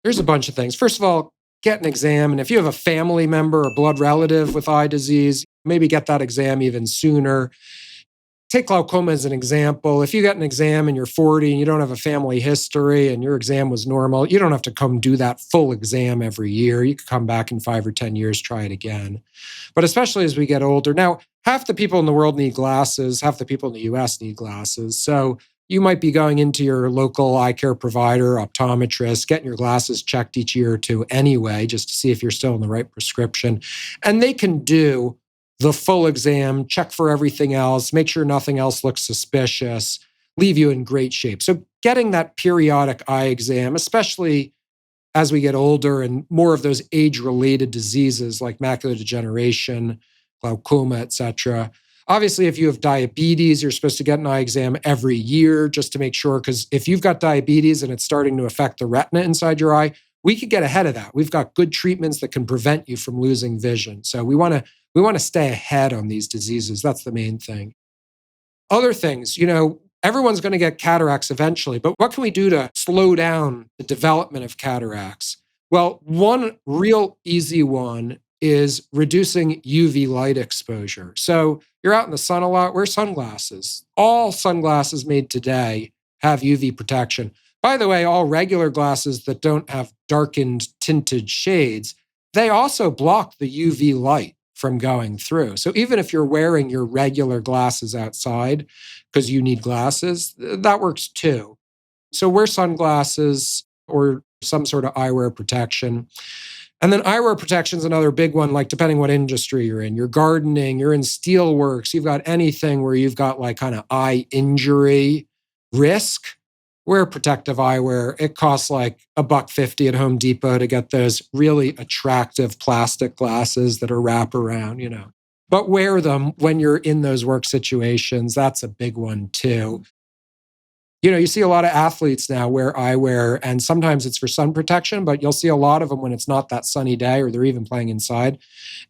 There's a bunch of things. First of all, get an exam. And if you have a family member or blood relative with eye disease, maybe get that exam even sooner. Take glaucoma as an example. If you get an exam and you're 40 and you don't have a family history and your exam was normal, you don't have to come do that full exam every year. You could come back in 5 or 10 years, try it again. But especially as we get older. Now, half the people in the world need glasses, half the people in the US need glasses. So you might be going into your local eye care provider, optometrist, getting your glasses checked each year or two anyway, just to see if you're still in the right prescription. And they can do the full exam, check for everything else, make sure nothing else looks suspicious, leave you in great shape. So getting that periodic eye exam, especially as we get older and more of those age-related diseases like macular degeneration, glaucoma, et cetera. Obviously, if you have diabetes, you're supposed to get an eye exam every year just to make sure, because if you've got diabetes and it's starting to affect the retina inside your eye, we could get ahead of that. We've got good treatments that can prevent you from losing vision. So we want to stay ahead on these diseases. That's the main thing. Other things, everyone's going to get cataracts eventually, but what can we do to slow down the development of cataracts? Well, one real easy one is reducing UV light exposure. So you're out in the sun a lot, wear sunglasses. All sunglasses made today have UV protection. By the way, all regular glasses that don't have darkened tinted shades, they also block the UV light from going through. So even if you're wearing your regular glasses outside because you need glasses, that works too. So wear sunglasses or some sort of eyewear protection. And then eyewear protection is another big one, like depending what industry you're in. You're gardening, you're in steelworks, you've got anything where you've got like kind of eye injury risk, wear protective eyewear. It costs like $1.50 at Home Depot to get those really attractive plastic glasses that are wraparound, But wear them when you're in those work situations. That's a big one too. You see a lot of athletes now wear eyewear, and sometimes it's for sun protection, but you'll see a lot of them when it's not that sunny day or they're even playing inside.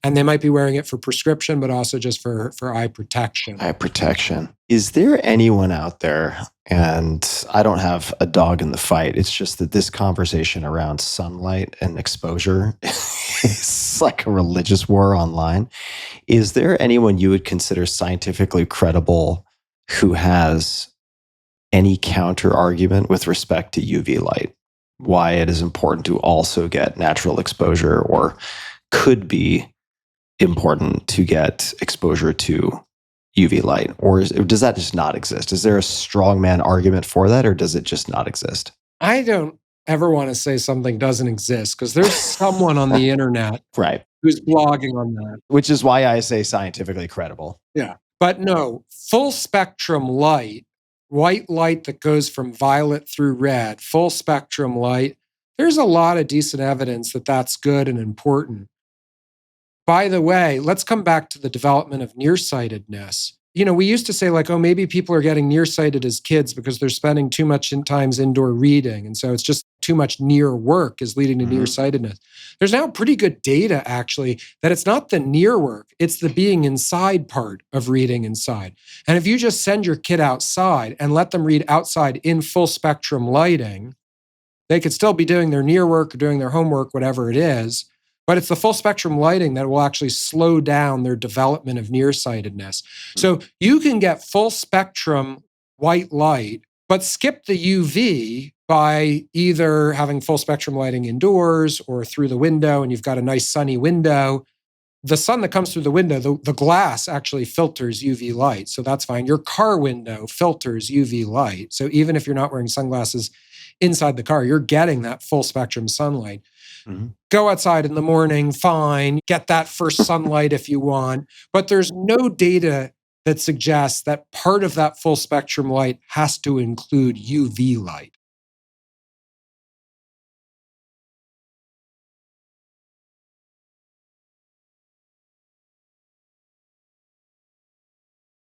And they might be wearing it for prescription, but also just for eye protection. Eye protection. Is there anyone out there, and I don't have a dog in the fight, it's just that this conversation around sunlight and exposure is like a religious war online. Is there anyone you would consider scientifically credible who has any counter argument with respect to UV light, why it is important to also get natural exposure, or could be important to get exposure to UV light? Or does that just not exist? Is there a strongman argument for that, or does it just not exist? I don't ever want to say something doesn't exist, because there's someone on the internet right, who's blogging on that. Which is why I say scientifically credible. Yeah. But no, full spectrum light, white light that goes from violet through red, full spectrum light, there's a lot of decent evidence that that's good and important. By the way, let's come back to the development of nearsightedness. We used to say like, oh, maybe people are getting nearsighted as kids because they're spending too much times indoor reading. And so it's just too much near work is leading to nearsightedness. There's now pretty good data, actually, that it's not the near work, it's the being inside part of reading inside. And if you just send your kid outside and let them read outside in full spectrum lighting, they could still be doing their near work or doing their homework, whatever it is. But it's the full spectrum lighting that will actually slow down their development of nearsightedness. So you can get full spectrum white light, but skip the UV by either having full spectrum lighting indoors or through the window, and you've got a nice sunny window. The sun that comes through the window, the glass actually filters UV light, so that's fine. Your car window filters UV light. So even if you're not wearing sunglasses inside the car, you're getting that full spectrum sunlight. Go outside in the morning, fine. Get that first sunlight if you want. But there's no data that suggests that part of that full spectrum light has to include UV light.